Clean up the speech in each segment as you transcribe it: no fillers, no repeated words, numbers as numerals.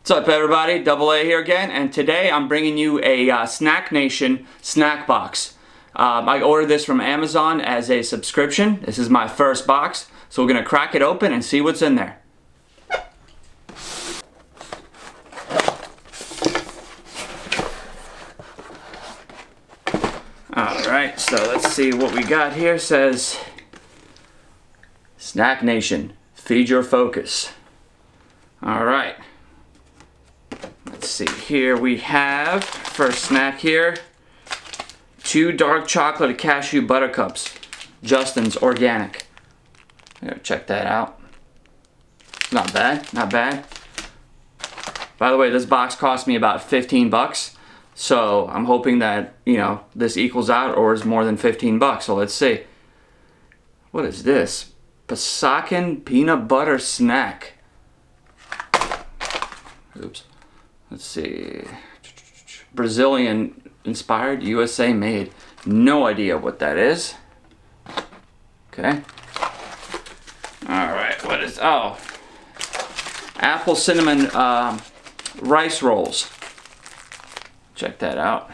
What's up, everybody? DoubleA here again, and today I'm bringing you a Snack Nation snack box. I ordered this from Amazon as a subscription. This is my first box, so we're going to crack it open and see what's in there. Alright, so let's see what we got here. It says, Snack Nation, feed your focus. Alright. Let's see, here we have, first snack here, 2 dark chocolate cashew buttercups. Justin's organic. Check that out. Not bad, not bad. By the way, this box cost me about 15 bucks. So I'm hoping that, this equals out or is more than 15 bucks. So let's see. What is this? Pasakan peanut butter snack. Oops. Let's see. Brazilian inspired, USA made. No idea what that is. Okay. Alright, what is, apple cinnamon rice rolls. Check that out.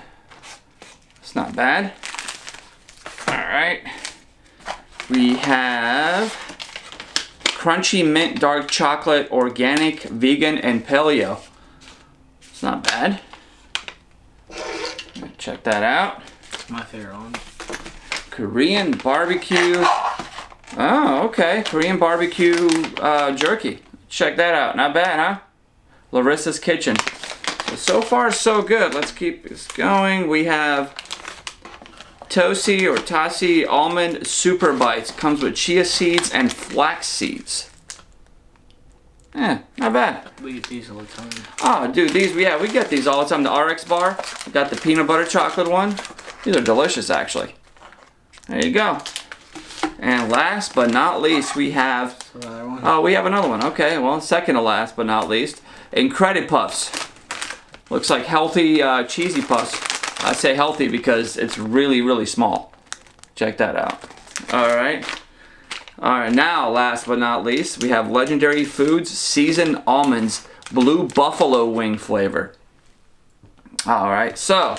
It's not bad. Alright. We have crunchy mint dark chocolate, organic, vegan, and paleo. It's not bad. Check that out. It's my favorite one. Korean barbecue. Oh, okay. Korean barbecue jerky. Check that out. Not bad, huh? Larissa's Kitchen. So far, so good. Let's keep this going. We have Tosi or Tasi almond super bites. Comes with chia seeds and flax seeds. Not bad. We get these all the time. Oh, dude, these, we get these all the time. The RX bar. We got the peanut butter chocolate one. These are delicious, actually. There you go. And last but not least, we have... Another one. Oh, we have another one. Okay, well, second to last but not least, Incredi Puffs. Looks like healthy cheesy puffs. I say healthy because it's really, really small. Check that out. Alright. Alright, now last but not least, we have Legendary Foods Seasoned Almonds Blue Buffalo Wing flavor. Alright, so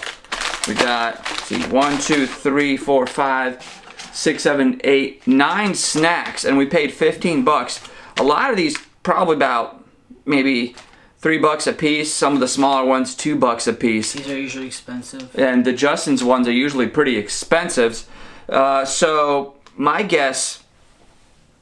we got, let's see, 1, 2, 3, 4, 5, 6, 7, 8, 9 snacks, and we paid 15 bucks. A lot of these probably about maybe $3 a piece. Some of the smaller ones, $2 a piece. These are usually expensive. And the Justin's ones are usually pretty expensive. So my guess,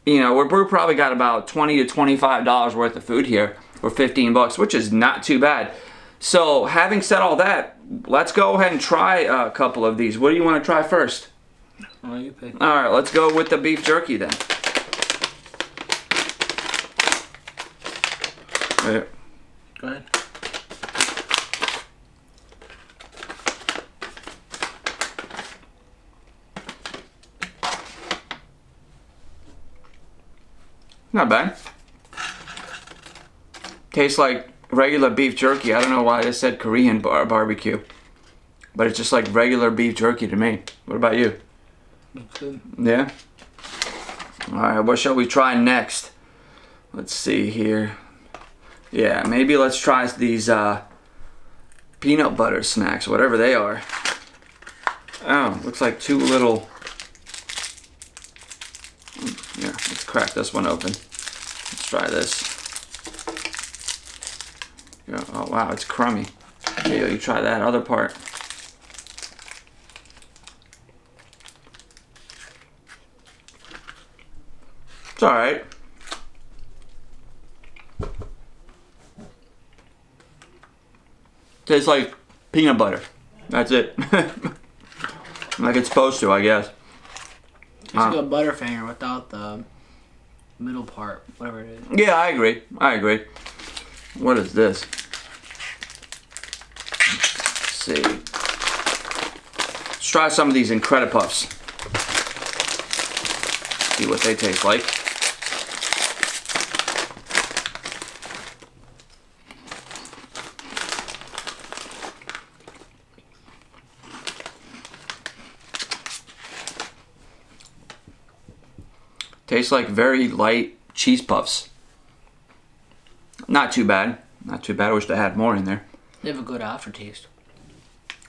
we're probably got about $20 to $25 worth of food here for 15 bucks, which is not too bad. So having said all that, let's go ahead and try a couple of these. What do you want to try first? Oh, you pick. All right, let's go with the beef jerky then. Right. Go ahead. Not bad. Tastes like regular beef jerky. I don't know why I just said Korean barbecue. But it's just like regular beef jerky to me. What about you? Looks good. Yeah? Alright, what shall we try next? Let's see here. Yeah, maybe let's try these peanut butter snacks, whatever they are. Oh, looks like 2 little... Yeah, let's crack this one open. Let's try this. Oh wow, it's crummy. Here, you try that other part. It's alright. Tastes like peanut butter. That's it. Like it's supposed to, I guess. It's like a Butterfinger without the middle part, whatever it is. Yeah, I agree. I agree. What is this? Let's see. Let's try some of these Incredi Puffs. See what they taste like. Tastes like very light cheese puffs. Not too bad. Not too bad. I wish they had more in there. They have a good aftertaste.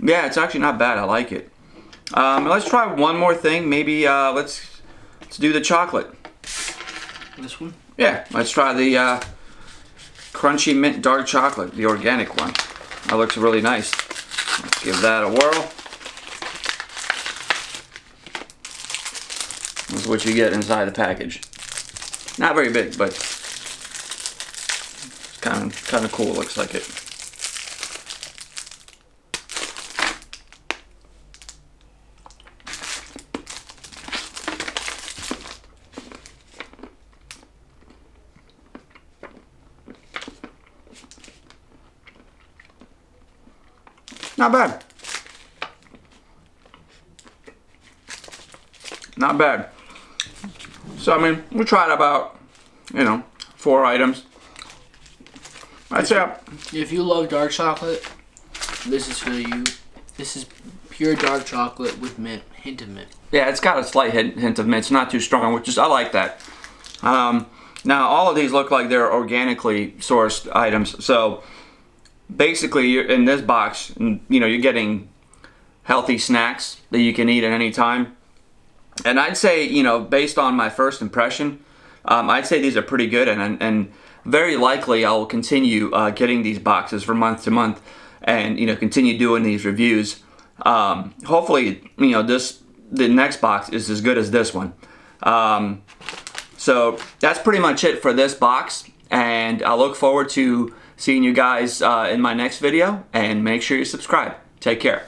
Yeah, it's actually not bad. I like it. Let's try one more thing. Maybe let's do the chocolate. This one? Yeah, let's try the crunchy mint dark chocolate, the organic one. That looks really nice. Let's give that a whirl. This is what you get inside the package. Not very big, but kind of cool. Looks like it. Not bad. Not bad. So, I mean, we tried about, 4 items. I'd say, if you love dark chocolate, this is for you. This is pure dark chocolate with mint, hint of mint. yeah, it's got a slight hint of mint. It's not too strong, which is, I like that. Now, all of these look like they're organically sourced items. So, basically, you're in this box, you're getting healthy snacks that you can eat at any time. And I'd say, based on my first impression, I'd say these are pretty good, and very likely I'll continue getting these boxes from month to month, and continue doing these reviews. Hopefully, the next box is as good as this one. So that's pretty much it for this box, and I look forward to seeing you guys in my next video, and make sure you subscribe. Take care.